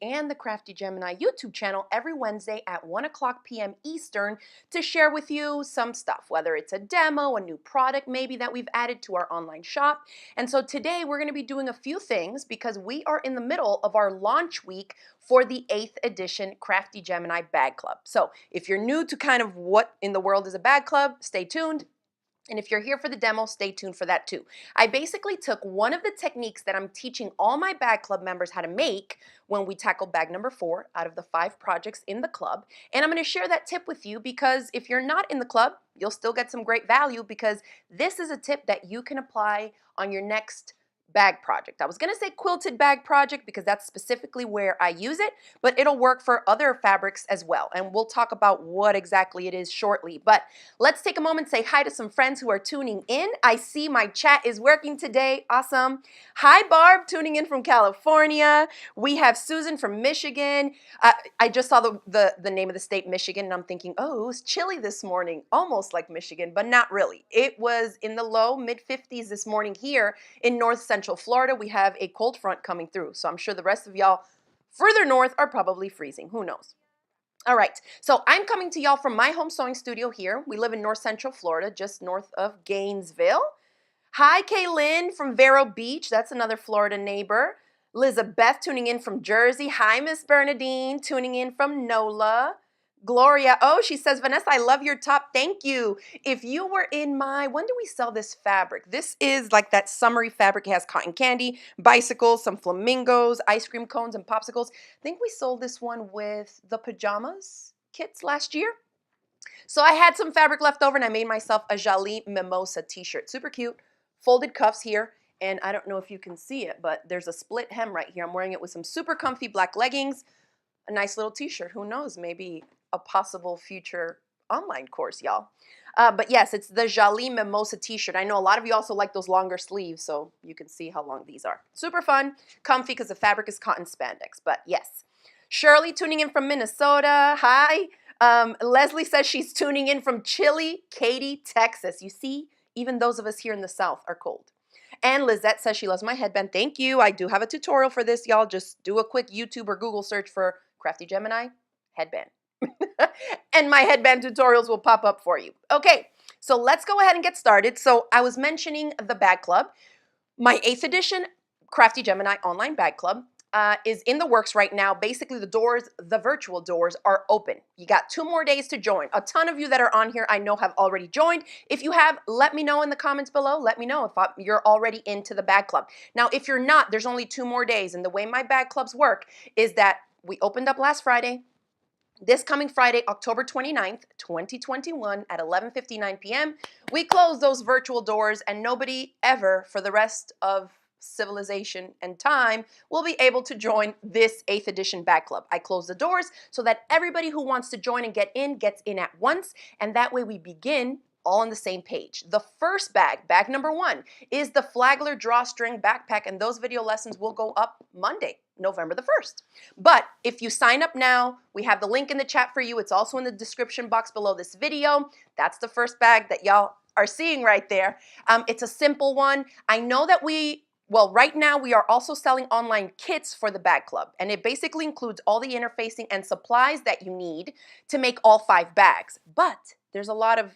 and the Crafty Gemini YouTube channel every Wednesday at 1 o'clock p.m. Eastern to share with you some stuff, whether it's a demo, a new product maybe that we've added to our online shop. And so today we're going to be doing a few things because we are in the middle of our launch week for the 8th edition Crafty Gemini Bag Club. So if you're new to kind of what in the world is a bag club, stay tuned. And if you're here for the demo, stay tuned for that too. I basically took one of the techniques that I'm teaching all my bag club members how to make when we tackle bag number 4 out of the 5 projects in the club. And I'm going to share that tip with you because if you're not in the club, you'll still get some great value because this is a tip that you can apply on your next bag project. I was going to say quilted bag project because that's specifically where I use it, but it'll work for other fabrics as well. And we'll talk about what exactly it is shortly. But let's take a moment, say hi to some friends who are tuning in. I see my chat is working today. Awesome. Hi, Barb, tuning in from California. We have Susan from Michigan. I just saw the name of the state, Michigan, and I'm thinking, oh, it was chilly this morning, almost like Michigan, but not really. It was in the low mid-50s this morning here in North Central Florida. We have a cold front coming through, so I'm sure the rest of y'all further north are probably freezing. Who knows? All right, so I'm coming to y'all from my home sewing studio here. We live in North Central Florida, just north of Gainesville. Hi, Kaylin from Vero Beach. That's another Florida neighbor. Elizabeth tuning in from Jersey. Hi, Miss Bernadine tuning in from NOLA. Gloria, oh, she says, Vanessa, I love your top. Thank you. If you were in my, when do we sell this fabric? This is like that summery fabric. It has cotton candy, bicycles, some flamingos, ice cream cones, and popsicles. I think we sold this one with the pajamas kits last year. So I had some fabric left over and I made myself a Jolie Mimosa t-shirt. Super cute. Folded cuffs here. And I don't know if you can see it, but there's a split hem right here. I'm wearing it with some super comfy black leggings, a nice little t-shirt. Who knows? Maybe a possible future online course, y'all. But yes, it's the Jolie Mimosa t-shirt. I know a lot of you also like those longer sleeves, so you can see how long these are. Super fun, comfy because the fabric is cotton spandex, but yes. Shirley tuning in from Minnesota. Hi. Leslie says she's tuning in from chilly Katy, Texas. You see, even those of us here in the South are cold. And Lizette says she loves my headband. Thank you. I do have a tutorial for this, y'all. Just do a quick YouTube or Google search for Crafty Gemini headband. And my headband tutorials will pop up for you. Okay, so let's go ahead and get started. So I was mentioning the bag club. My 8th edition Crafty Gemini online bag club is in the works right now. Basically, the doors, the virtual doors, are open. You got 2 more days to join. A ton of you that are on here I know have already joined. If you have, let me know in the comments below. Let me know if you're already into the bag club. Now, if you're not, there's only 2 more days. And the way my bag clubs work is that we opened up last Friday. This coming Friday, October 29th, 2021 at 11:59 p.m., we close those virtual doors and nobody ever for the rest of civilization and time will be able to join this 8th edition bag club. I close the doors so that everybody who wants to join and get in gets in at once, and that way we begin all on the same page. The first bag, bag number 1, is the Flagler Drawstring backpack, and those video lessons will go up Monday, November the 1st. But if you sign up now, we have the link in the chat for you. It's also in the description box below this video. That's the first bag that y'all are seeing right there. It's a simple one. I know that right now we are also selling online kits for the bag club, and it basically includes all the interfacing and supplies that you need to make all 5 bags. But there's a lot of,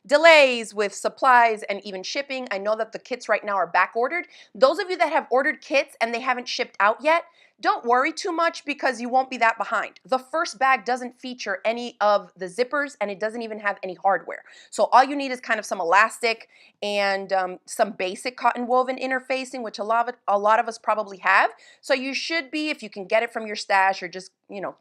delays with supplies and even shipping. I know that the kits right now are back ordered. Those of you that have ordered kits and they haven't shipped out yet, don't worry too much because you won't be that behind. The first bag doesn't feature any of the zippers and it doesn't even have any hardware. So all you need is kind of some elastic and some basic cotton woven interfacing, which a lot of us probably have. So you should be, if you can get it from your stash or just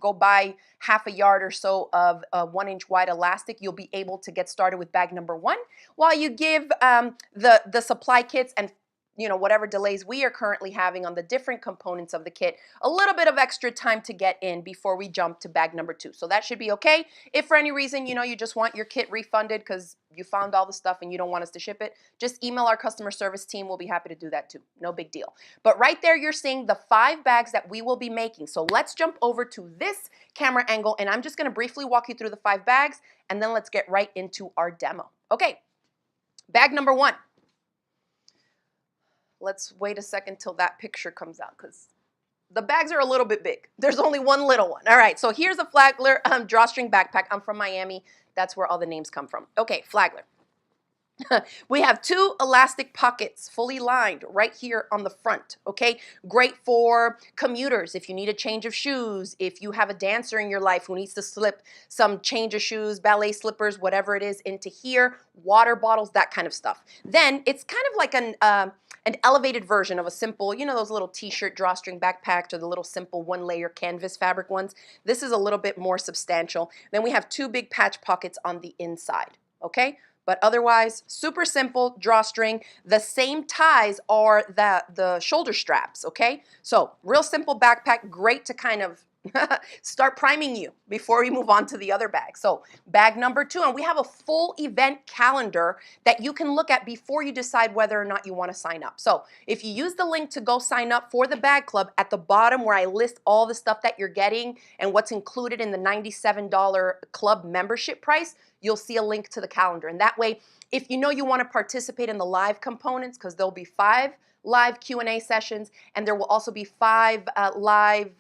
go buy half a yard or so of 1-inch wide elastic, you'll be able to get started with bag number 1 while you give the supply kits and whatever delays we are currently having on the different components of the kit, a little bit of extra time to get in before we jump to bag number 2. So that should be okay. If for any reason, you just want your kit refunded because you found all the stuff and you don't want us to ship it, just email our customer service team. We'll be happy to do that too. No big deal. But right there, you're seeing the 5 bags that we will be making. So let's jump over to this camera angle and I'm just going to briefly walk you through the 5 bags and then let's get right into our demo. Okay, bag number 1. Let's wait a second till that picture comes out because The bags are a little bit big. There's only one little one. All right, so here's a Flagler drawstring backpack. I'm from Miami. That's where all the names come from. Okay, Flagler. We have 2 elastic pockets fully lined right here on the front, okay? Great for commuters if you need a change of shoes, if you have a dancer in your life who needs to slip some change of shoes, ballet slippers, whatever it is into here, water bottles, that kind of stuff. Then it's kind of like an elevated version of a simple, you know, those little t-shirt drawstring backpacks or the little simple 1-layer canvas fabric ones. This is a little bit more substantial. Then we have 2 big patch pockets on the inside, okay? But otherwise, super simple drawstring. The same ties are the shoulder straps, okay? So real simple backpack, great to kind of start priming you before we move on to the other bag. So bag number 2, and we have a full event calendar that you can look at before you decide whether or not you want to sign up. So if you use the link to go sign up for the bag club, at the bottom where I list all the stuff that you're getting and what's included in the $97 club membership price, you'll see a link to the calendar. And that way, if you know you want to participate in the live components, because there'll be 5 live Q&A sessions, and there will also be 5 live,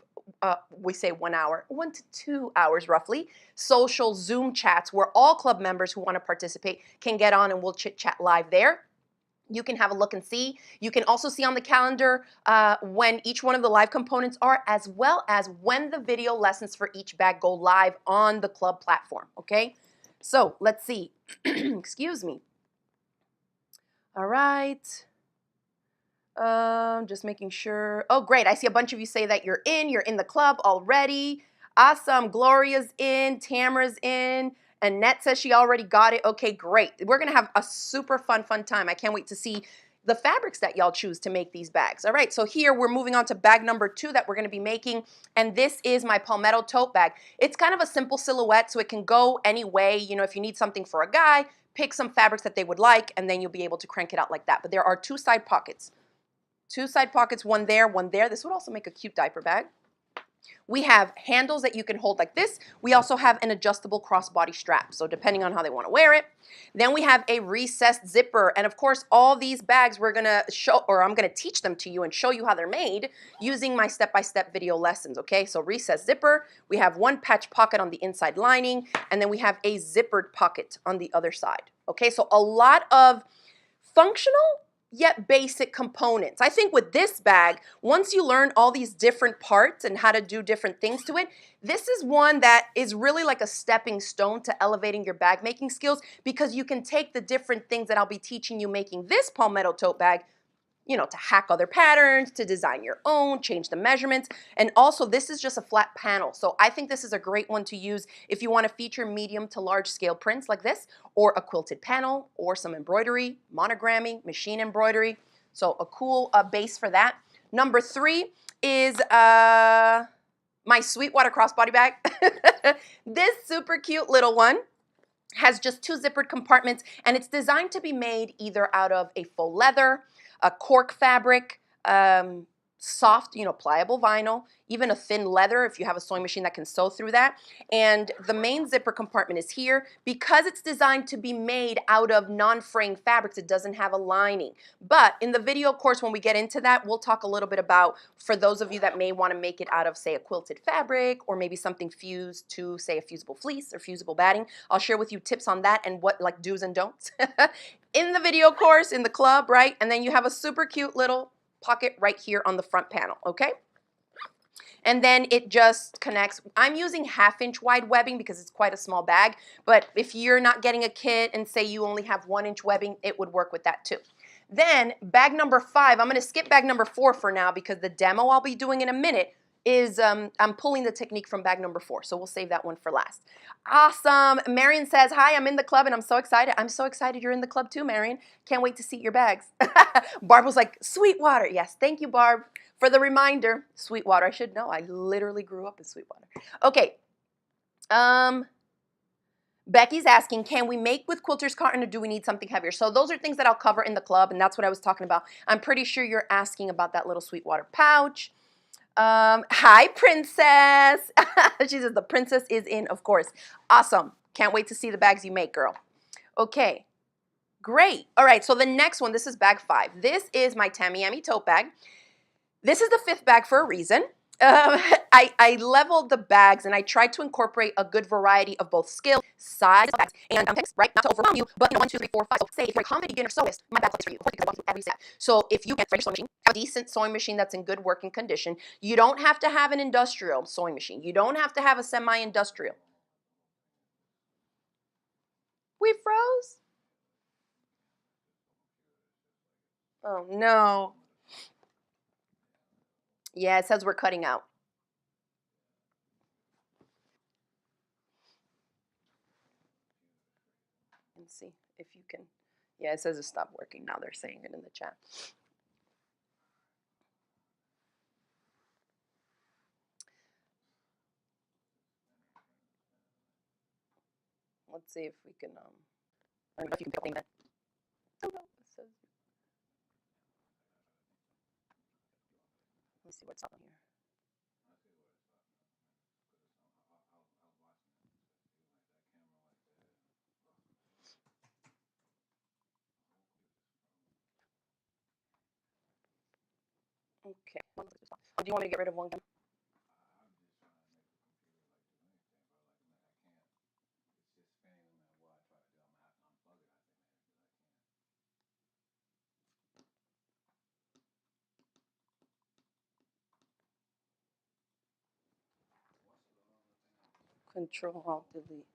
we say 1 hour, 1 to 2 hours roughly, social Zoom chats where all club members who want to participate can get on and we'll chit chat live there. You can have a look and see. You can also see on the calendar when each one of the live components are, as well as when the video lessons for each bag go live on the club platform, okay? So let's see. Excuse me. All right. Just making sure. Oh, great. I see a bunch of you say that you're in the club already. Awesome. Gloria's in. Tamara's in. Annette says she already got it. Okay, great. We're going to have a super fun time. I can't wait to see the fabrics that y'all choose to make these bags. All right, so here we're moving on to bag number 2 that we're going to be making, and this is my Palmetto Tote Bag. It's kind of a simple silhouette, so it can go any way. You know, if you need something for a guy, pick some fabrics that they would like, and then you'll be able to crank it out like that. But there are 2 side pockets. 2 side pockets, one there, one there. This would also make a cute diaper bag. We have handles that you can hold like this. We also have an adjustable crossbody strap, so depending on how they want to wear it. Then we have a recessed zipper, and of course all these bags we're going to show, or I'm going to teach them to you and show you how they're made using my step-by-step video lessons, okay? So recessed zipper, we have 1 patch pocket on the inside lining, and then we have a zippered pocket on the other side, okay? So a lot of functional yet basic components. I think with this bag, once you learn all these different parts and how to do different things to it, this is one that is really like a stepping stone to elevating your bag making skills, because you can take the different things that I'll be teaching you making this Palmetto tote bag, you know, to hack other patterns, to design your own, change the measurements. And also this is just a flat panel. So I think this is a great one to use if you want to feature medium to large scale prints like this, or a quilted panel, or some embroidery, monogramming, machine embroidery. So a cool base for that. Number 3 is my Sweetwater crossbody bag. This super cute little one has just 2 zippered compartments, and it's designed to be made either out of a faux leather, a cork fabric, soft, you know, pliable vinyl, even a thin leather if you have a sewing machine that can sew through that. And the main zipper compartment is here. Because it's designed to be made out of non-fraying fabrics, it doesn't have a lining. But in the video course, when we get into that, we'll talk a little bit about, for those of you that may want to make it out of, say, a quilted fabric, or maybe something fused to, say, a fusible fleece or fusible batting. I'll share with you tips on that and what, like, do's and don'ts in the video course, in the club, right? And then you have a super cute little pocket right here on the front panel, okay? And then it just connects. I'm using 1/2-inch wide webbing because it's quite a small bag, but if you're not getting a kit and say you only have 1-inch webbing, it would work with that too. Then bag number 5, I'm going to skip bag number 4 for now because the demo I'll be doing in a minute is I'm pulling the technique from bag number 4, so we'll save that one for last. Awesome. Marion says, hi, I'm in the club and I'm so excited. I'm so excited you're in the club too, Marion. Can't wait to see your bags. Barb was like, Sweetwater. Yes, thank you, Barb, for the reminder. Sweetwater, I should know. I literally grew up in Sweetwater. Okay. Becky's asking, can we make with quilter's cotton or do we need something heavier? So those are things that I'll cover in the club, and that's what I was talking about. I'm pretty sure you're asking about that little Sweetwater pouch. Hi, Princess. She says the princess is in, of course. Awesome. Can't wait to see the bags you make, girl. Okay, great. All right, so the next one, this is bag 5. This is my Tamiami tote bag. This is the 5th bag for a reason. I leveled the bags and I tried to incorporate a good variety of both skill, size, of bags, and context, right? Not to overwhelm you, but 1, 2, 3, 4, 5. So say if you're a common beginner sewist, my bag is for you. Because I walk you through every step. So if you get a sewing machine, a decent sewing machine that's in good working condition, you don't have to have an industrial sewing machine. You don't have to have a semi-industrial. We froze? Oh no. Yeah, it says we're cutting out. Let's see if you can. Yeah, it says it stopped working. Now they're saying it in the chat. Let's see if we can. I don't know if you can pick up that. Oh no, it says. Let me see what's on here. Okay. Do you want me to get rid of one? Control Alt Delete.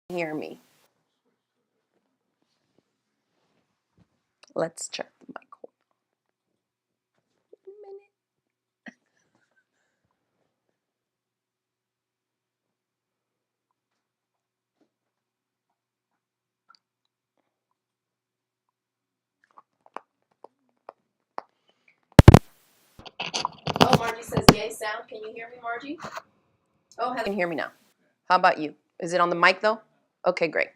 Hear me. Let's check the mic. Hold on a minute. Oh, Margie says yay sound. Can you hear me, Margie? Oh, Heather can hear me now. How about you? Is it on the mic though? Okay, great.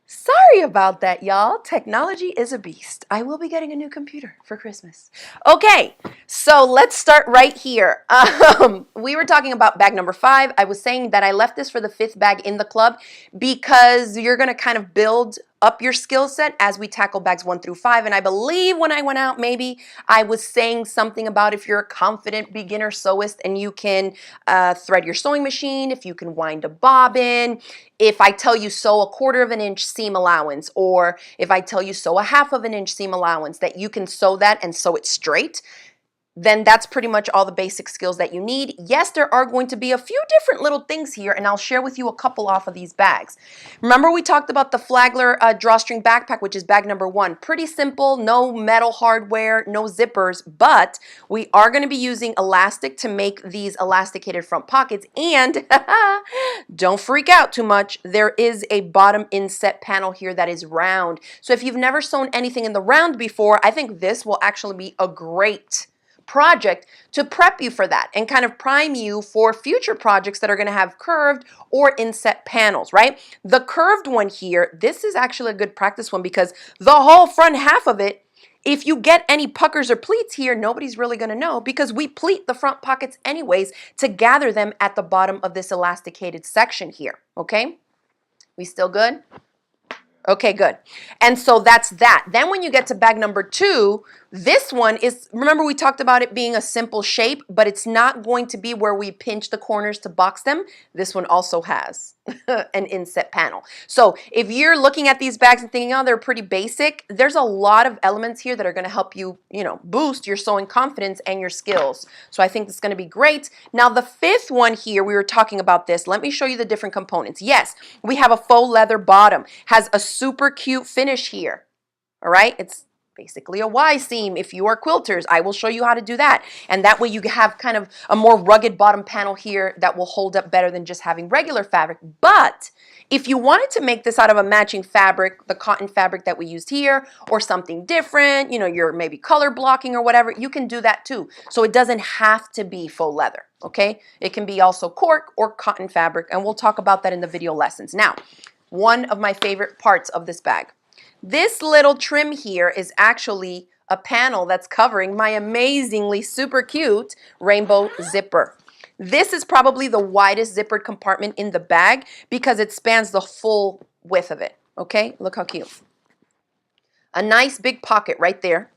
Sorry about that, y'all. Technology is a beast. I will be getting a new computer for Christmas. Okay, so let's start right here. We were talking about bag number 5. I was saying that I left this for the 5th bag in the club because you're going to kind of build up your skill set as we tackle bags 1 through 5. And I believe when I went out, maybe I was saying something about if you're a confident beginner sewist and you can thread your sewing machine, if you can wind a bobbin, if I tell you sew a 1/4 of an inch seam allowance, or if I tell you sew a 1/2 of an inch seam allowance, that you can sew that and sew it straight, then that's pretty much all the basic skills that you need. Yes, there are going to be a few different little things here, and I'll share with you a couple off of these bags. Remember we talked about the Flagler drawstring backpack, which is bag number 1. Pretty simple, no metal hardware, no zippers, but we are going to be using elastic to make these elasticated front pockets, and don't freak out too much. There is a bottom inset panel here that is round. So if you've never sewn anything in the round before, I think this will actually be a great project to prep you for that and kind of prime you for future projects that are going to have curved or inset panels, right? The curved one here, this is actually a good practice one because the whole front half of it, if you get any puckers or pleats here, nobody's really going to know because we pleat the front pockets anyways to gather them at the bottom of this elasticated section here, okay? We still good? Okay, good. And so that's that. Then when you get to bag number 2, this one is, remember we talked about it being a simple shape, but it's not going to be where we pinch the corners to box them. This one also has an inset panel. So if you're looking at these bags and thinking, oh, they're pretty basic, there's a lot of elements here that are going to help you, boost your sewing confidence and your skills. So I think it's going to be great. Now the 5th one here, we were talking about this. Let me show you the different components. Yes, we have a faux leather bottom, has a super cute finish here. All right, basically a Y seam. If you are quilters, I will show you how to do that. And that way you have kind of a more rugged bottom panel here that will hold up better than just having regular fabric. But if you wanted to make this out of a matching fabric, the cotton fabric that we used here, or something different, you know, you're maybe color blocking or whatever, you can do that too. So it doesn't have to be faux leather, okay? It can be also cork or cotton fabric, and we'll talk about that in the video lessons. Now, one of my favorite parts of this bag. This little trim here is actually a panel that's covering my amazingly super cute rainbow zipper. This is probably the widest zippered compartment in the bag because it spans the full width of it, okay? Look how cute. A nice big pocket right there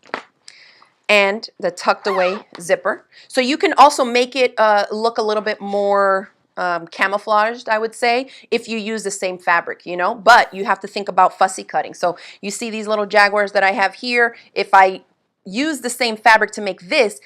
and the tucked away zipper. So you can also make it look a little bit more camouflaged, I would say, if you use the same fabric, you know, but you have to think about fussy cutting. So you see these little jaguars that I have here. If I use the same fabric to make this,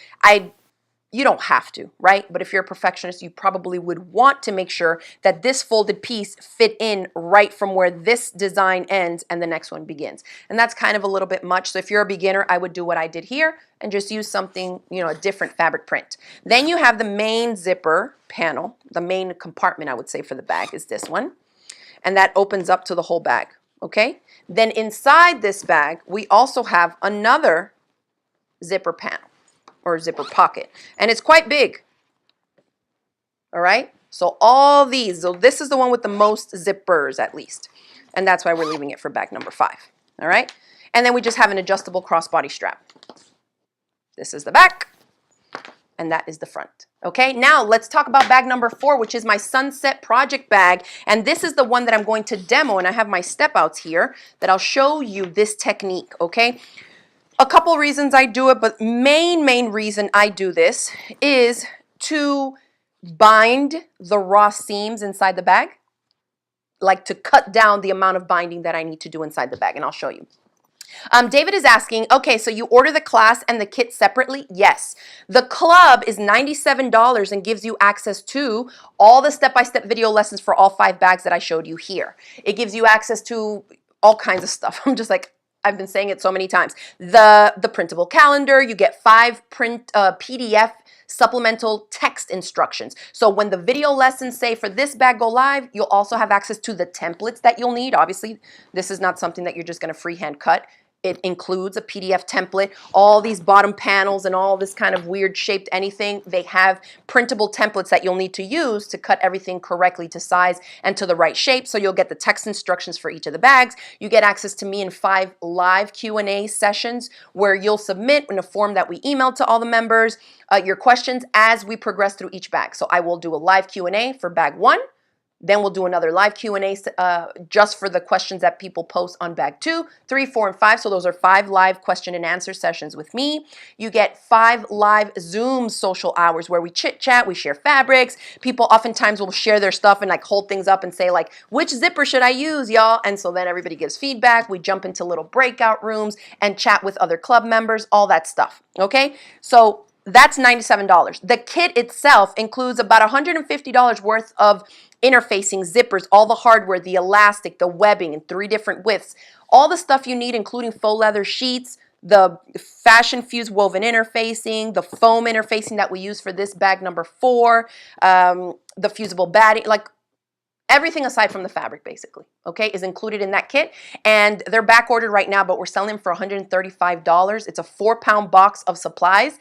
you don't have to, right? But if you're a perfectionist, you probably would want to make sure that this folded piece fit in right from where this design ends and the next one begins. And that's kind of a little bit much. So if you're a beginner, I would do what I did here and just use something, you know, a different fabric print. Then you have the main zipper panel, the main compartment, I would say, for the bag is this one. And that opens up to the whole bag, okay? Then inside this bag, we also have another zipper panel, or zipper pocket, and it's quite big. All right, so all these, so this is the one with the most zippers at least, and that's why we're leaving it for bag number 5. All right, and then we just have an adjustable crossbody strap. This is the back and that is the front. Okay, now let's talk about bag number 4, which is my sunset project bag, and this is the one that I'm going to demo, and I have my step outs here that I'll show you this technique. Okay, a couple reasons I do it, but main reason I do this is to bind the raw seams inside the bag, like to cut down the amount of binding that I need to do inside the bag, and I'll show you. David is asking, okay, so you order the class and the kit separately? Yes. The club is $97 and gives you access to all the step-by-step video lessons for all 5 bags that I showed you here. It gives you access to all kinds of stuff. I'm just like, I've been saying it so many times. The printable calendar, you get 5 print PDF supplemental text instructions. So when the video lessons say for this bag go live, you'll also have access to the templates that you'll need. Obviously, this is not something that you're just going to freehand cut. It includes a PDF template, all these bottom panels and all this kind of weird shaped anything. They have printable templates that you'll need to use to cut everything correctly to size and to the right shape. So you'll get the text instructions for each of the bags. You get access to me in 5 live Q&A sessions where you'll submit in a form that we email to all the members your questions as we progress through each bag. So I will do a live Q&A for bag 1. Then we'll do another live Q&A just for the questions that people post on bag 2, 3, 4, and 5. So those are 5 live question and answer sessions with me. You get 5 live Zoom social hours where we chit chat, we share fabrics. People oftentimes will share their stuff and like hold things up and say like, which zipper should I use, y'all? And so then everybody gives feedback. We jump into little breakout rooms and chat with other club members, all that stuff. Okay, so that's $97. The kit itself includes about $150 worth of interfacing, zippers, all the hardware, the elastic, the webbing in 3 different widths, all the stuff you need, including faux leather sheets, the fashion fused woven interfacing, the foam interfacing that we use for this bag number 4, the fusible batting, like everything aside from the fabric basically, okay, is included in that kit. And they're back ordered right now, but we're selling them for $135. It's a 4-pound box of supplies.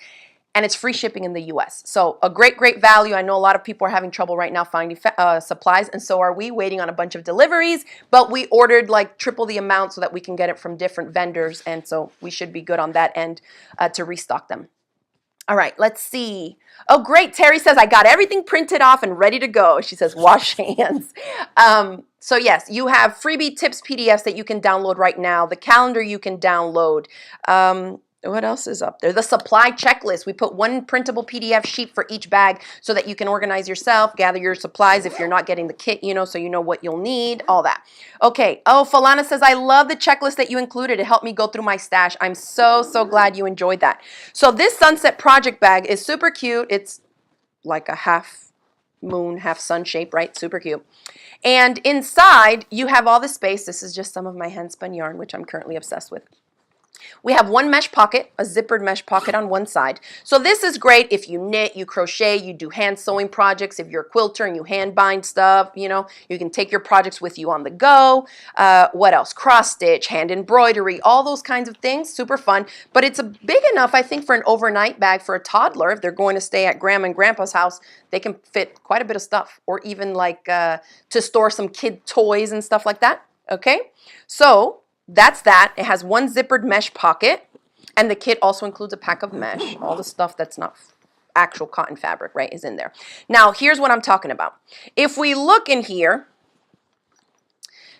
And it's free shipping in the US. So a great value. I know a lot of people are having trouble right now finding supplies, and so are we, waiting on a bunch of deliveries. But we ordered like triple the amount so that we can get it from different vendors, and so we should be good on that end to restock them. All right, let's see. Oh, great. Terry says, I got everything printed off and ready to go. She says, wash hands. So yes, you have freebie tips PDFs that you can download right now. The calendar you can download. What else is up there? The supply checklist. We put 1 printable PDF sheet for each bag so that you can organize yourself, gather your supplies if you're not getting the kit, you know, so you know what you'll need, all that. Okay. Oh, Falana says, I love the checklist that you included. It helped me go through my stash. I'm so glad you enjoyed that. So this sunset project bag is super cute. It's like a half moon, half sun shape, right? Super cute. And inside you have all the space. This is just some of my hand spun yarn, which I'm currently obsessed with. We have one mesh pocket, a zippered mesh pocket on one side. So this is great if you knit, you crochet, you do hand sewing projects. If you're a quilter and you hand bind stuff, you know, you can take your projects with you on the go. What else? Cross stitch, hand embroidery, all those kinds of things. Super fun. But it's a big enough, I think, for an overnight bag for a toddler. If they're going to stay at grandma and grandpa's house, they can fit quite a bit of stuff. Or even like to store some kid toys and stuff like that. Okay, so that's that. It has one zippered mesh pocket, and the kit also includes a pack of mesh. All the stuff that's not actual cotton fabric, right, is in there. Now, here's what I'm talking about. If we look in here,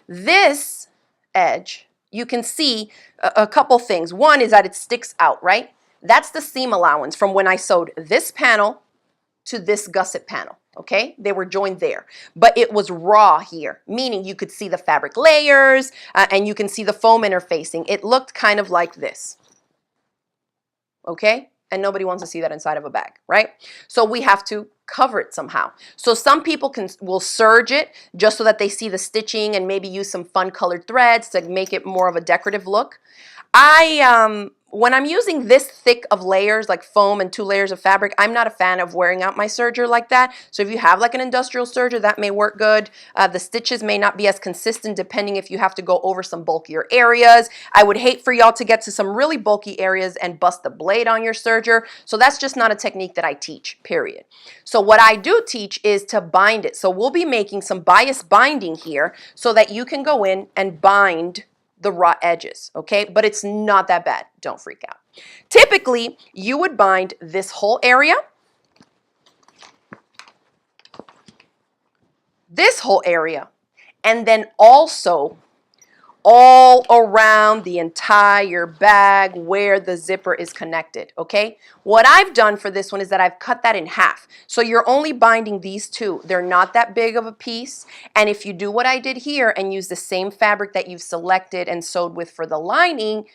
this edge, you can see a couple things. One is that it sticks out, right? That's the seam allowance from when I sewed this panel to this gusset panel. Okay, they were joined there, but it was raw here, meaning you could see the fabric layers and you can see the foam interfacing. It looked kind of like this. Okay, and nobody wants to see that inside of a bag, right? So we have to cover it somehow. So some people will serge it just so that they see the stitching and maybe use some fun colored threads to make it more of a decorative look. When I'm using this thick of layers, like foam and 2 layers of fabric, I'm not a fan of wearing out my serger like that. So if you have like an industrial serger, that may work good. The stitches may not be as consistent depending if you have to go over some bulkier areas. I would hate for y'all to get to some really bulky areas and bust the blade on your serger. So that's just not a technique that I teach, period. So what I do teach is to bind it. So we'll be making some bias binding here so that you can go in and bind the raw edges, okay? But it's not that bad. Don't freak out. Typically, you would bind this whole area, this whole area, and then also all around the entire bag where the zipper is connected, okay? What I've done for this one is that I've cut that in half. So you're only binding these two. They're not that big of a piece. And if you do what I did here and use the same fabric that you've selected and sewed with for the lining,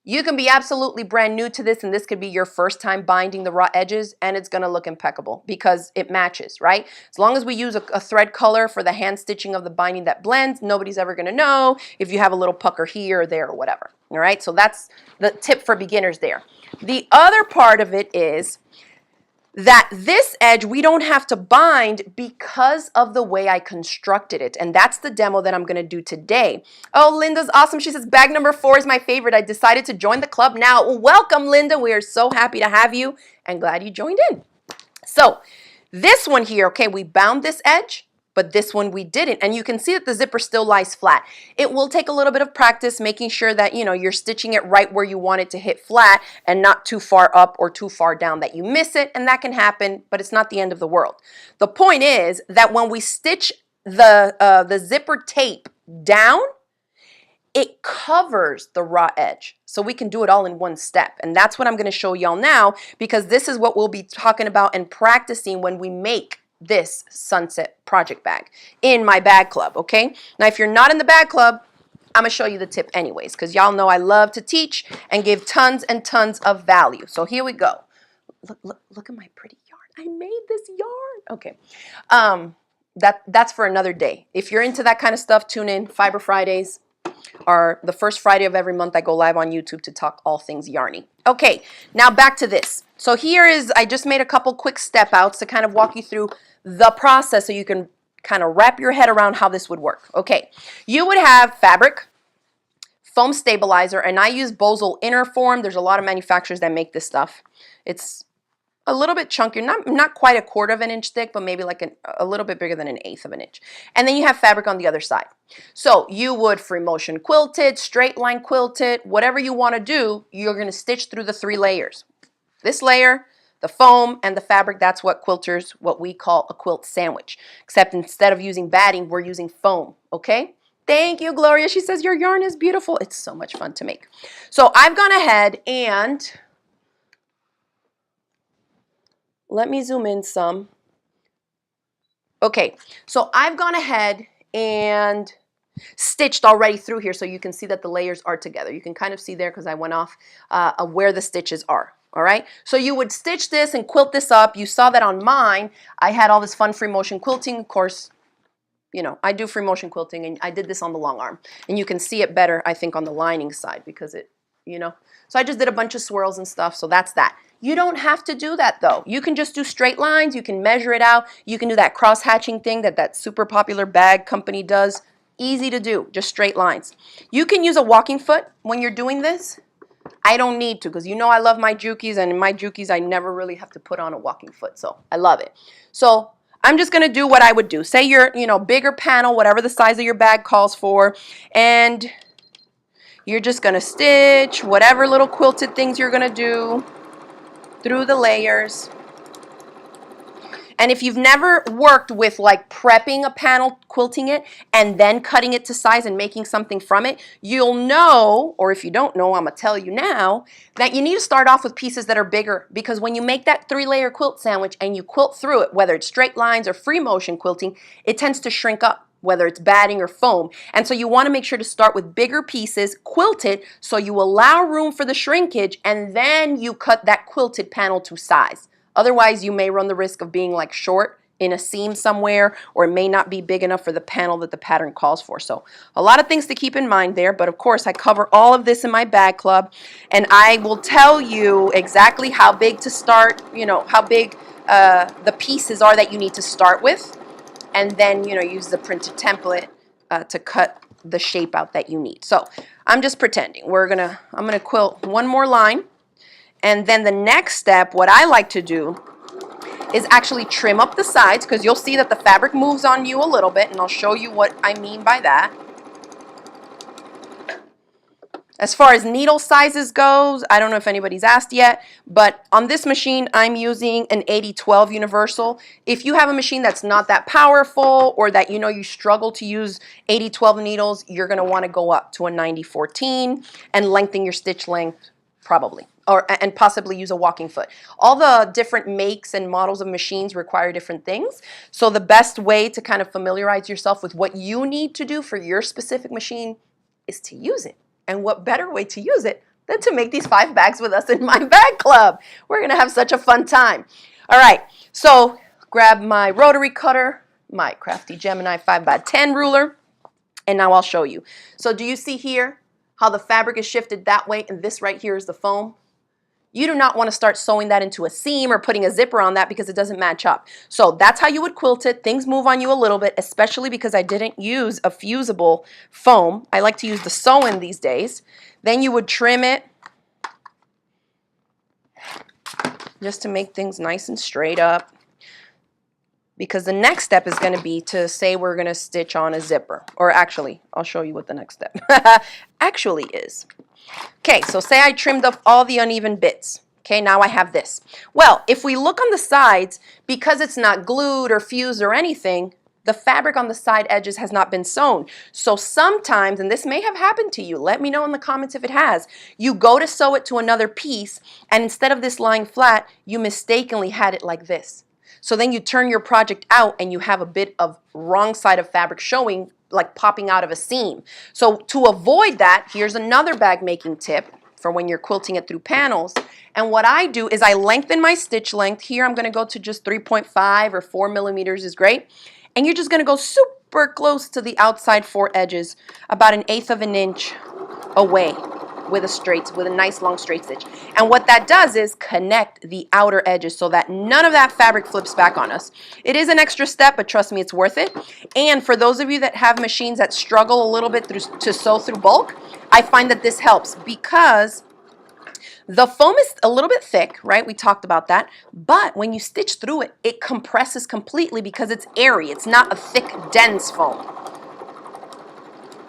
you can be absolutely brand new to this, and this could be your first time binding the raw edges, and it's gonna look impeccable because it matches, right? As long as we use a thread color for the hand stitching of the binding that blends, nobody's ever gonna know if you have a little pucker here or there or whatever, all right? So that's the tip for beginners there. The other part of it is that this edge we don't have to bind because of the way I constructed it. And that's the demo that I'm going to do today. Oh, Linda's awesome. She says, bag number 4 is my favorite. I decided to join the club now. Well, welcome, Linda. We are so happy to have you and glad you joined in. So this one here, okay, we bound this edge, but this one we didn't. And you can see that the zipper still lies flat. It will take a little bit of practice making sure that, you know, you're stitching it right where you want it to hit flat and not too far up or too far down that you miss it. And that can happen, but it's not the end of the world. The point is that when we stitch the zipper tape down, it covers the raw edge. So we can do it all in one step. And that's what I'm going to show y'all now, because this is what we'll be talking about and practicing when we make this sunset project bag in my bag club, okay? Now, if you're not in the bag club, I'm gonna show you the tip anyways, because y'all know I love to teach and give tons and tons of value. So here we go. Look at my pretty yarn. I made this yarn. Okay. That's for another day. If you're into that kind of stuff, tune in. Fiber Fridays are the first Friday of every month. I go live on YouTube to talk all things yarny. Okay, now back to this. So here is, I just made a couple quick step outs to kind of walk you through the process so you can kind of wrap your head around how this would work. Okay, you would have fabric, foam stabilizer, and I use Bozal Inner Form. There's a lot of manufacturers that make this stuff. It's a little bit chunkier, not quite 1/4 of an inch thick, but maybe like a little bit bigger than 1/8 of an inch. And then you have fabric on the other side. So you would free motion quilted, straight line quilted, whatever you want to do, you're going to stitch through the 3 layers. This layer, the foam, and the fabric, that's what quilters, what we call a quilt sandwich. Except instead of using batting, we're using foam, okay? Thank you, Gloria. She says, your yarn is beautiful. It's so much fun to make. So I've gone ahead and let me zoom in some. Okay, so I've gone ahead and stitched already through here so you can see that the layers are together. You can kind of see there because I went off where the stitches are. All right, so you would stitch this and quilt this up. You saw that on mine. I had all this fun free motion quilting. Of course, you know, I do free motion quilting, and I did this on the long arm. And you can see it better, I think, on the lining side because it you know. So I just did a bunch of swirls and stuff, so that's that. You don't have to do that though. You can just do straight lines, you can measure it out, you can do that cross-hatching thing that super popular bag company does. Easy to do, just straight lines. You can use a walking foot when you're doing this. I don't need to, because you know I love my jukies, and in my jukies I never really have to put on a walking foot, so I love it. So I'm just gonna do what I would do. Say you're, bigger panel, whatever the size of your bag calls for, and you're just gonna stitch whatever little quilted things you're gonna do through the layers. And if you've never worked with like prepping a panel, quilting it, and then cutting it to size and making something from it, you'll know, or if you don't know, I'm gonna tell you now, that you need to start off with pieces that are bigger, because when you make that 3-layer quilt sandwich and you quilt through it, whether it's straight lines or free motion quilting, it tends to shrink up, whether it's batting or foam. And so you want to make sure to start with bigger pieces, quilt it, so you allow room for the shrinkage, and then you cut that quilted panel to size. Otherwise, you may run the risk of being like short in a seam somewhere, or it may not be big enough for the panel that the pattern calls for. So a lot of things to keep in mind there, but of course I cover all of this in my bag club, and I will tell you exactly how big to start, how big the pieces are that you need to start with, and then, use the printed template to cut the shape out that you need. So I'm just pretending. I'm gonna quilt one more line. And then the next step, what I like to do is actually trim up the sides, because you'll see that the fabric moves on you a little bit, and I'll show you what I mean by that. As far as needle sizes goes, I don't know if anybody's asked yet, but on this machine, I'm using an 80-12 universal. If you have a machine that's not that powerful, or that you struggle to use 80-12 needles, you're gonna wanna go up to a 90-14 and lengthen your stitch length probably. And possibly use a walking foot. All the different makes and models of machines require different things. So the best way to kind of familiarize yourself with what you need to do for your specific machine is to use it. And what better way to use it than to make these 5 bags with us in my bag club. We're gonna have such a fun time. All right, so grab my rotary cutter, my Crafty Gemini 5x10 ruler, and now I'll show you. So do you see here how the fabric is shifted that way, and this right here is the foam? You do not want to start sewing that into a seam or putting a zipper on that, because it doesn't match up. So that's how you would quilt it. Things move on you a little bit, especially because I didn't use a fusible foam. I like to use the sew-in these days. Then you would trim it just to make things nice and straight up, because the next step is going to be to say we're going to stitch on a zipper. Or actually, I'll show you what the next step actually is. Okay, so say I trimmed up all the uneven bits. Okay, now I have this. Well, if we look on the sides, because it's not glued or fused or anything, the fabric on the side edges has not been sewn. So sometimes, and this may have happened to you, let me know in the comments if it has, you go to sew it to another piece, and instead of this lying flat, you mistakenly had it like this. So then you turn your project out and you have a bit of wrong side of fabric showing, like popping out of a seam. So to avoid that, here's another bag making tip for when you're quilting it through panels. And what I do is I lengthen my stitch length. Here I'm going to go to just 3.5 or 4 millimeters is great. And you're just going to go super close to the outside 4 edges, about 1/8 of an inch away, with a nice long straight stitch. And what that does is connect the outer edges so that none of that fabric flips back on us. It is an extra step, but trust me, it's worth it. And for those of you that have machines that struggle a little bit to sew through bulk, I find that this helps, because the foam is a little bit thick, right? We talked about that. But when you stitch through it, it compresses completely because it's airy. It's not a thick, dense foam.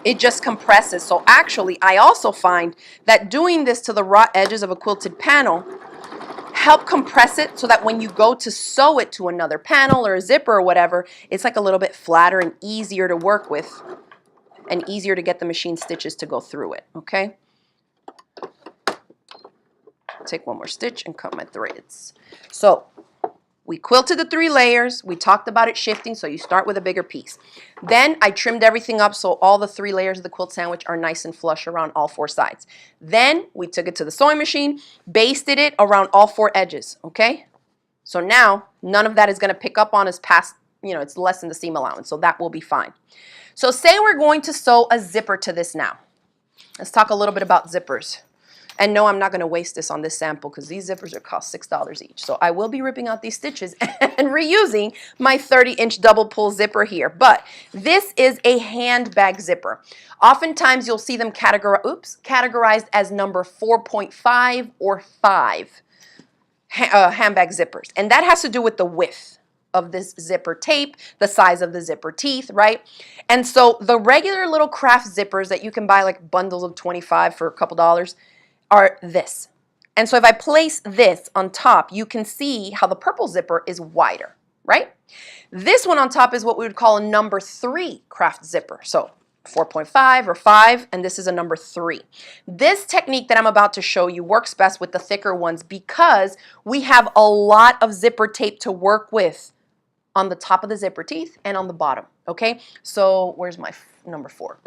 It just compresses. So actually, I also find that doing this to the raw edges of a quilted panel help compress it, so that when you go to sew it to another panel or a zipper or whatever, it's like a little bit flatter and easier to work with, and easier to get the machine stitches to go through it, okay? Take one more stitch and cut my threads. So we quilted the 3 layers. We talked about it shifting, so you start with a bigger piece. Then I trimmed everything up so all the 3 layers of the quilt sandwich are nice and flush around all 4 sides. Then we took it to the sewing machine, basted it around all 4 edges, okay? So now none of that is going to pick up on us past, it's less than the seam allowance, so that will be fine. So say we're going to sew a zipper to this now. Let's talk a little bit about zippers. And no, I'm not going to waste this on this sample because these zippers are cost $6 each. So I will be ripping out these stitches and reusing my 30-inch double pull zipper here. But this is a handbag zipper. Oftentimes you'll see them categorized as number 4.5 or 5 handbag zippers. And that has to do with the width of this zipper tape, the size of the zipper teeth, right? And so the regular little craft zippers that you can buy like bundles of 25 for a couple dollars are this. And so if I place this on top, you can see how the purple zipper is wider, right? This one on top is what we would call a number 3 craft zipper. So 4.5 or 5, and this is a number 3. This technique that I'm about to show you works best with the thicker ones because we have a lot of zipper tape to work with on the top of the zipper teeth and on the bottom, okay? So where's my number 4?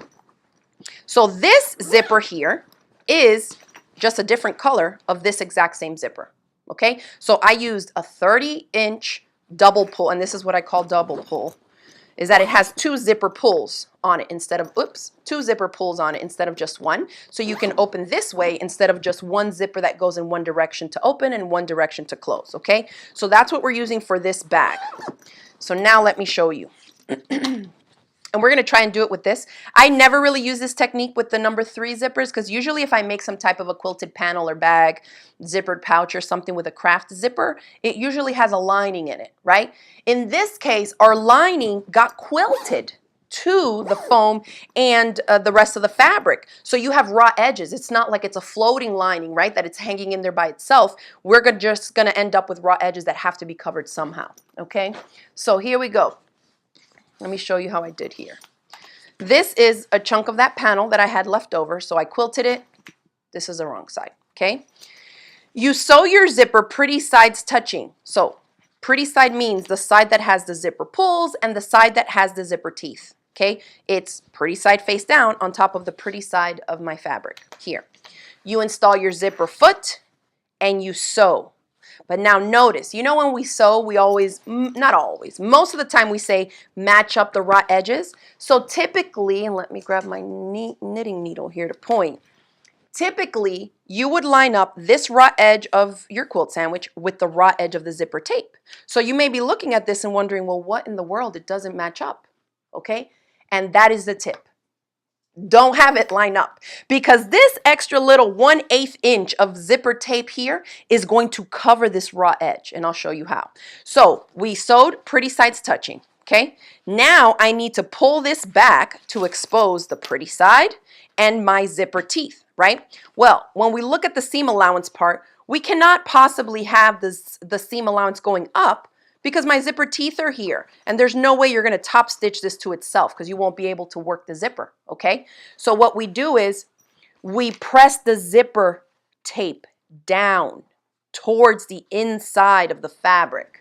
So this zipper here is just a different color of this exact same zipper, okay? So I used a 30-inch double pull, and this is what I call double pull, is that it has 2 zipper pulls on it instead of, 2 zipper pulls on it instead of just 1. So you can open this way instead of just 1 zipper that goes in one direction to open and 1 direction to close, okay? So that's what we're using for this bag. So now let me show you. And we're going to try and do it with this. I never really use this technique with the number 3 zippers because usually if I make some type of a quilted panel or bag, zippered pouch or something with a craft zipper, it usually has a lining in it, right? In this case, our lining got quilted to the foam and the rest of the fabric. So you have raw edges. It's not like it's a floating lining, right, that it's hanging in there by itself. We're just going to end up with raw edges that have to be covered somehow, okay? So here we go. Let me show you how I did here. This is a chunk of that panel that I had left over, so I quilted it. This is the wrong side, okay? You sew your zipper pretty sides touching. So pretty side means the side that has the zipper pulls and the side that has the zipper teeth, okay? It's pretty side face down on top of the pretty side of my fabric here. You install your zipper foot and you sew. But now notice, you know when we sew, we always, not always, most of the time we say match up the raw edges. So typically, and let me grab my knitting needle here to point. Typically, you would line up this raw edge of your quilt sandwich with the raw edge of the zipper tape. So you may be looking at this and wondering, well, what in the world? It doesn't match up, okay? And that is the tip. Don't have it line up because this extra little 1/8 inch of zipper tape here is going to cover this raw edge, and I'll show you how. So we sewed pretty sides touching, okay? Now I need to pull this back to expose the pretty side and my zipper teeth, right? Well, when we look at the seam allowance part, we cannot possibly have the seam allowance going up because my zipper teeth are here and there's no way you're going to top stitch this to itself because you won't be able to work the zipper, okay? So what we do is we press the zipper tape down towards the inside of the fabric.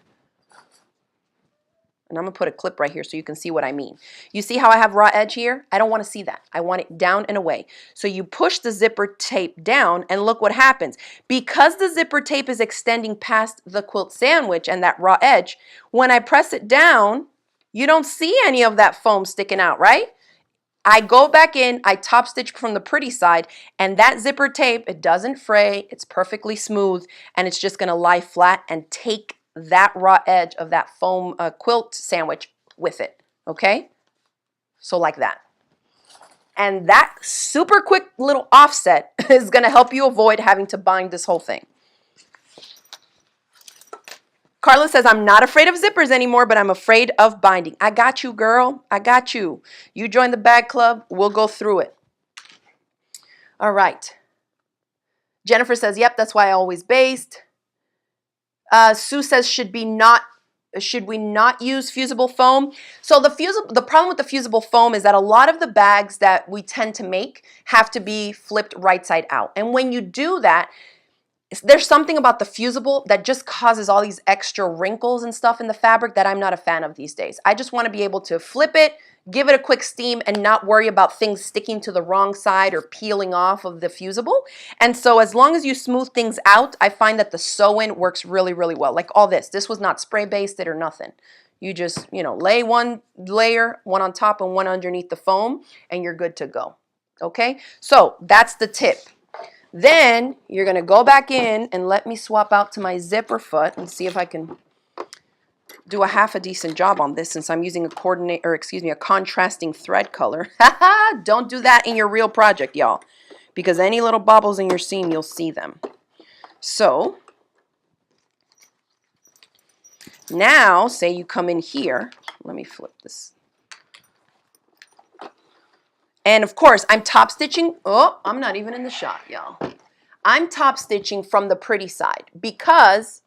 And I'm going to put a clip right here so you can see what I mean. You see how I have raw edge here? I don't want to see that. I want it down and away. So you push the zipper tape down and look what happens. Because the zipper tape is extending past the quilt sandwich and that raw edge, when I press it down, you don't see any of that foam sticking out, right? I go back in, I top stitch from the pretty side, and that zipper tape, it doesn't fray, it's perfectly smooth, and it's just going to lie flat and take that raw edge of that foam quilt sandwich with it, okay? So like that. And that super quick little offset is going to help you avoid having to bind this whole thing. Carla says, I'm not afraid of zippers anymore, but I'm afraid of binding. I got you, girl. I got you. You join the bag club, we'll go through it. All right. Jennifer says, yep, that's why I always based. Sue says, should we not use fusible foam? So the problem with the fusible foam is that a lot of the bags that we tend to make have to be flipped right side out. And when you do that, there's something about the fusible that just causes all these extra wrinkles and stuff in the fabric that I'm not a fan of these days. I just want to be able to flip it, give it a quick steam, and not worry about things sticking to the wrong side or peeling off of the fusible. And so as long as you smooth things out, I find that the sew-in works really, really well. Like all this. This was not spray-basted or nothing. You just, lay one layer, one on top and one underneath the foam, and you're good to go. Okay? So that's the tip. Then you're going to go back in and let me swap out to my zipper foot and see if I can do a half a decent job on this, since I'm using a contrasting thread color. Don't do that in your real project, y'all, because any little bobbles in your seam, you'll see them. So now, say you come in here. Let me flip this. And of course, I'm top stitching. Oh, I'm not even in the shot, y'all. I'm top stitching from the pretty side because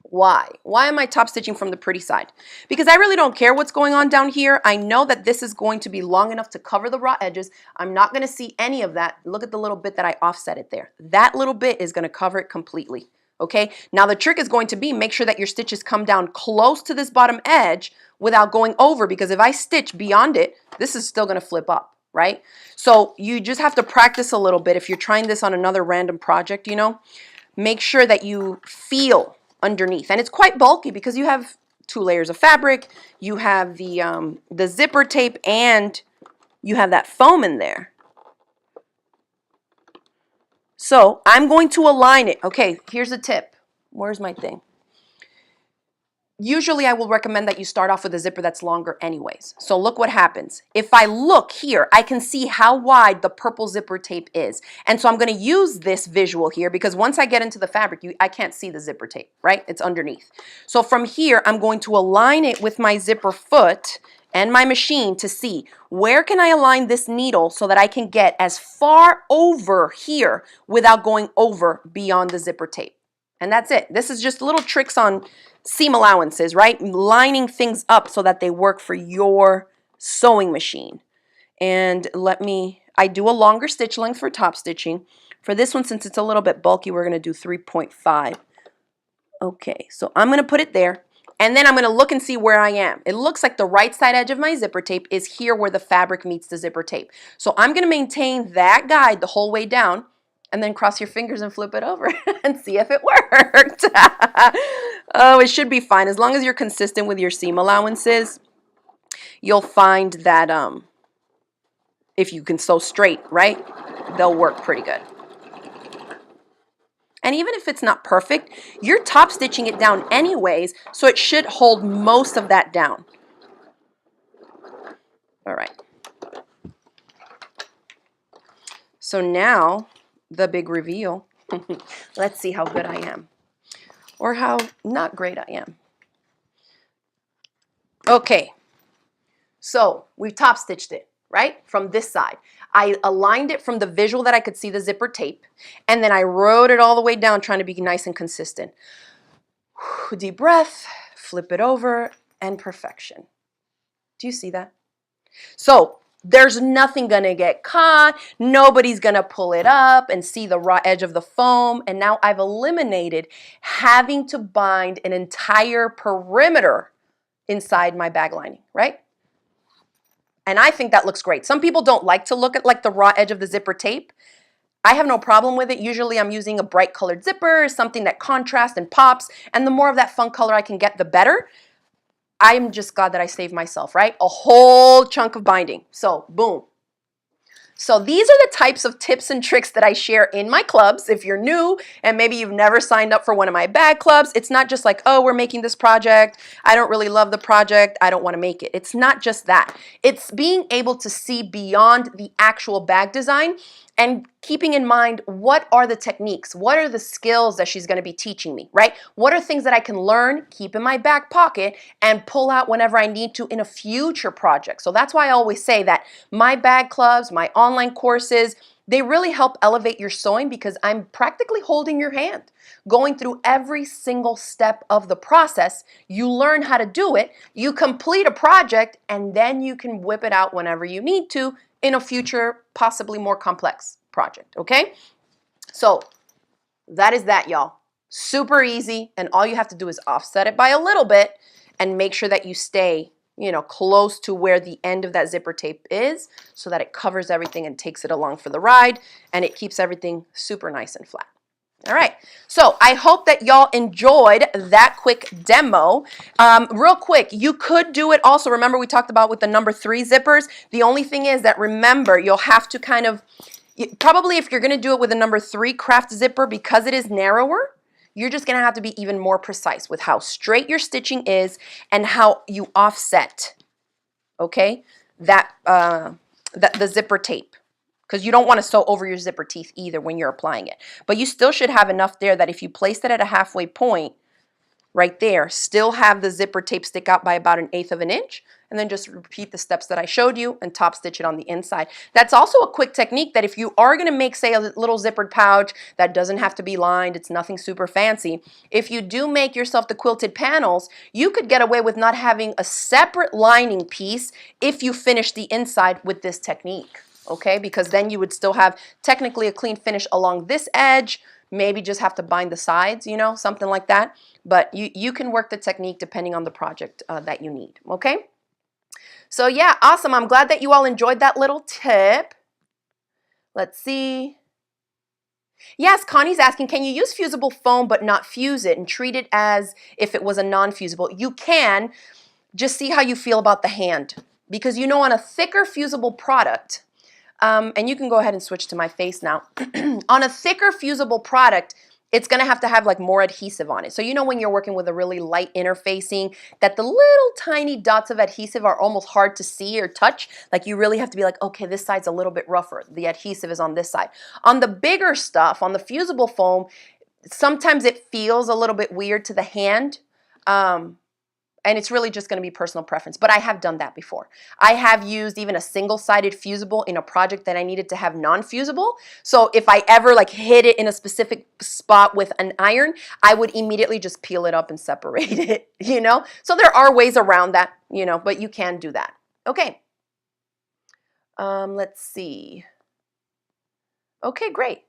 why? Why am I top stitching from the pretty side? Because I really don't care what's going on down here. I know that this is going to be long enough to cover the raw edges. I'm not going to see any of that. Look at the little bit that I offset it there. That little bit is going to cover it completely. Okay, now the trick is going to be make sure that your stitches come down close to this bottom edge without going over, because if I stitch beyond it, this is still going to flip up, right? So you just have to practice a little bit. If you're trying this on another random project, you know, make sure that you feel underneath. And it's quite bulky because you have 2 layers of fabric, you have the zipper tape, and you have that foam in there. So I'm going to align it. Okay, here's a tip. Where's my thing? Usually I will recommend that you start off with a zipper that's longer anyways. So look what happens. If I look here, I can see how wide the purple zipper tape is. And so I'm going to use this visual here because once I get into the fabric, I can't see the zipper tape, right? It's underneath. So from here, I'm going to align it with my zipper foot and my machine to see where can I align this needle so that I can get as far over here without going over beyond the zipper tape. And that's it. This is just little tricks on seam allowances, right? Lining things up so that they work for your sewing machine. And I do a longer stitch length for top stitching. For this one, since it's a little bit bulky, we're going to do 3.5. Okay, so I'm going to put it there. And then I'm going to look and see where I am. It looks like the right side edge of my zipper tape is here where the fabric meets the zipper tape. So I'm going to maintain that guide the whole way down, and then cross your fingers and flip it over and see if it worked. Oh, it should be fine. As long as you're consistent with your seam allowances, you'll find that if you can sew straight, right, they'll work pretty good. And even if it's not perfect, you're top stitching it down anyways, so it should hold most of that down. All right. So now, the big reveal. Let's see how good I am, or how not great I am. Okay, so we've top stitched it, right, from this side. I aligned it from the visual that I could see the zipper tape, and then I wrote it all the way down trying to be nice and consistent. Deep breath, flip it over, and perfection. Do you see that? So there's nothing gonna get caught, nobody's gonna pull it up and see the raw edge of the foam, and now I've eliminated having to bind an entire perimeter inside my bag lining, right? And I think that looks great. Some people don't like to look at like the raw edge of the zipper tape. I have no problem with it. Usually I'm using a bright colored zipper, something that contrasts and pops, and the more of that fun color I can get, the better. I'm just glad that I saved myself, right? A whole chunk of binding. So boom. So these are the types of tips and tricks that I share in my clubs. If you're new and maybe you've never signed up for one of my bag clubs, it's not just like, oh, we're making this project. I don't really love the project. I don't want to make it. It's not just that. It's being able to see beyond the actual bag design and keeping in mind, what are the techniques? What are the skills that she's going to be teaching me, right? What are things that I can learn, keep in my back pocket, and pull out whenever I need to in a future project? So that's why I always say that my bag clubs, my online courses, they really help elevate your sewing because I'm practically holding your hand, going through every single step of the process. You learn how to do it, you complete a project, and then you can whip it out whenever you need to in a future, possibly more complex project, okay? So that is that, y'all. Super easy, and all you have to do is offset it by a little bit and make sure that you stay, you know, close to where the end of that zipper tape is so that it covers everything and takes it along for the ride, and it keeps everything super nice and flat. All right, so I hope that y'all enjoyed that quick demo. Real quick, you could do it also. Remember we talked about with the number 3 zippers. The only thing is that remember, you'll have to kind of Probably if you're going to do it with a number 3 craft zipper, because it is narrower, you're just going to have to be even more precise with how straight your stitching is and how you offset, okay, that the zipper tape, because you don't want to sew over your zipper teeth either when you're applying it. But you still should have enough there that if you place it at a halfway point right there, still have the zipper tape stick out by about 1/8 of an inch, and then just repeat the steps that I showed you and top stitch it on the inside. That's also a quick technique that if you are going to make, say, a little zippered pouch that doesn't have to be lined, it's nothing super fancy, if you do make yourself the quilted panels, you could get away with not having a separate lining piece if you finish the inside with this technique, okay? Because then you would still have technically a clean finish along this edge, maybe just have to bind the sides, you know, something like that. But you can work the technique depending on the project that you need, okay? So yeah, awesome. I'm glad that you all enjoyed that little tip. Let's see. Yes, Connie's asking, can you use fusible foam but not fuse it and treat it as if it was a non-fusible? You can. Just see how you feel about the hand. Because you know, on a thicker fusible product, and you can go ahead and switch to my face now. On a thicker fusible product, it's going to have like more adhesive on it. So you know when you're working with a really light interfacing that the little tiny dots of adhesive are almost hard to see or touch. Like you really have to be like, okay, this side's a little bit rougher. The adhesive is on this side. On the bigger stuff, on the fusible foam, sometimes it feels a little bit weird to the hand. And it's really just going to be personal preference. But I have done that before. I have used even a single-sided fusible in a project that I needed to have non-fusible. So if I ever like hit it in a specific spot with an iron, I would immediately just peel it up and separate it, you know? So there are ways around that, you know, but you can do that. Okay. Let's see. Okay, great.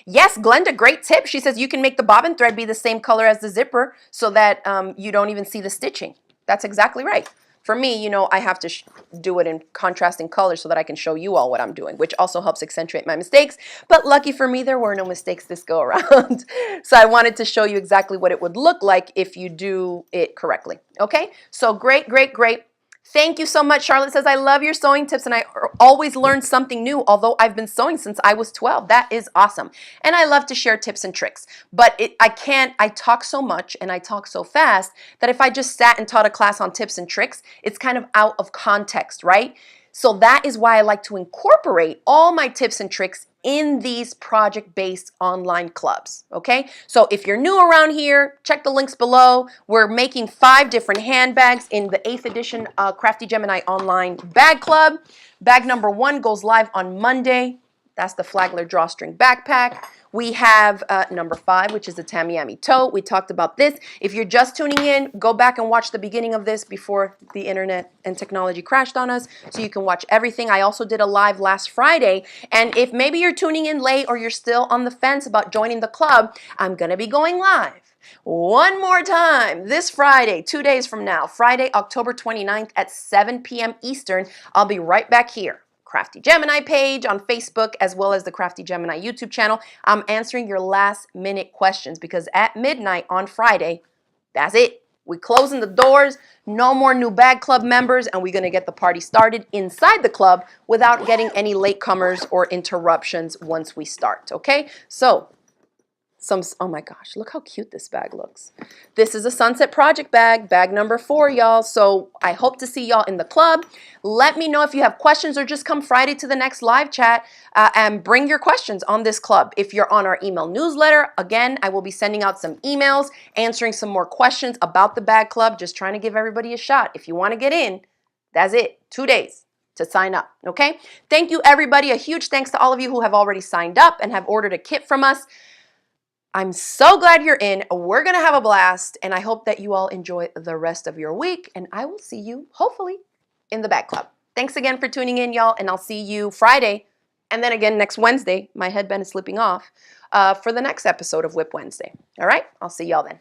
Yes, Glenda, great tip. She says you can make the bobbin thread be the same color as the zipper so that you don't even see the stitching. That's exactly right. For me, you know, I have to do it in contrasting colors so that I can show you all what I'm doing, which also helps accentuate my mistakes. But lucky for me, there were no mistakes this go around. So I wanted to show you exactly what it would look like if you do it correctly. Okay, so great, great, great. Thank you so much. Charlotte says, I love your sewing tips and I always learn something new, although I've been sewing since I was 12. That is awesome. And I love to share tips and tricks. But I talk so much and I talk so fast that if I just sat and taught a class on tips and tricks, it's kind of out of context, right? So that is why I like to incorporate all my tips and tricks in these project-based online clubs, okay? So if you're new around here, check the links below. We're making 5 different handbags in the 8th edition Crafty Gemini online bag club. Bag number 1 goes live on Monday. That's the Flagler Drawstring backpack. We have number 5, which is the Tamiami tote. We talked about this. If you're just tuning in, go back and watch the beginning of this before the internet and technology crashed on us, so you can watch everything. I also did a live last Friday, and if maybe you're tuning in late or you're still on the fence about joining the club, I'm going to be going live one more time this Friday, 2 days from now, Friday, October 29th at 7 p.m. Eastern. I'll be right back here. Crafty Gemini page on Facebook, as well as the Crafty Gemini YouTube channel. I'm answering your last minute questions because at midnight on Friday, that's it. We're closing the doors, no more new bag club members, and we're going to get the party started inside the club without getting any latecomers or interruptions once we start, okay? So, oh my gosh, look how cute this bag looks. This is a Sunset Project bag, bag number 4, y'all. So I hope to see y'all in the club. Let me know if you have questions or just come Friday to the next live chat and bring your questions on this club. If you're on our email newsletter, again, I will be sending out some emails, answering some more questions about the bag club, just trying to give everybody a shot. If you want to get in, that's it, 2 days to sign up, okay? Thank you, everybody. A huge thanks to all of you who have already signed up and have ordered a kit from us. I'm so glad you're in. We're going to have a blast, and I hope that you all enjoy the rest of your week, and I will see you, hopefully, in the bag club. Thanks again for tuning in, y'all, and I'll see you Friday, and then again next Wednesday. My headband is slipping off for the next episode of WIP Wednesday. All right? I'll see y'all then.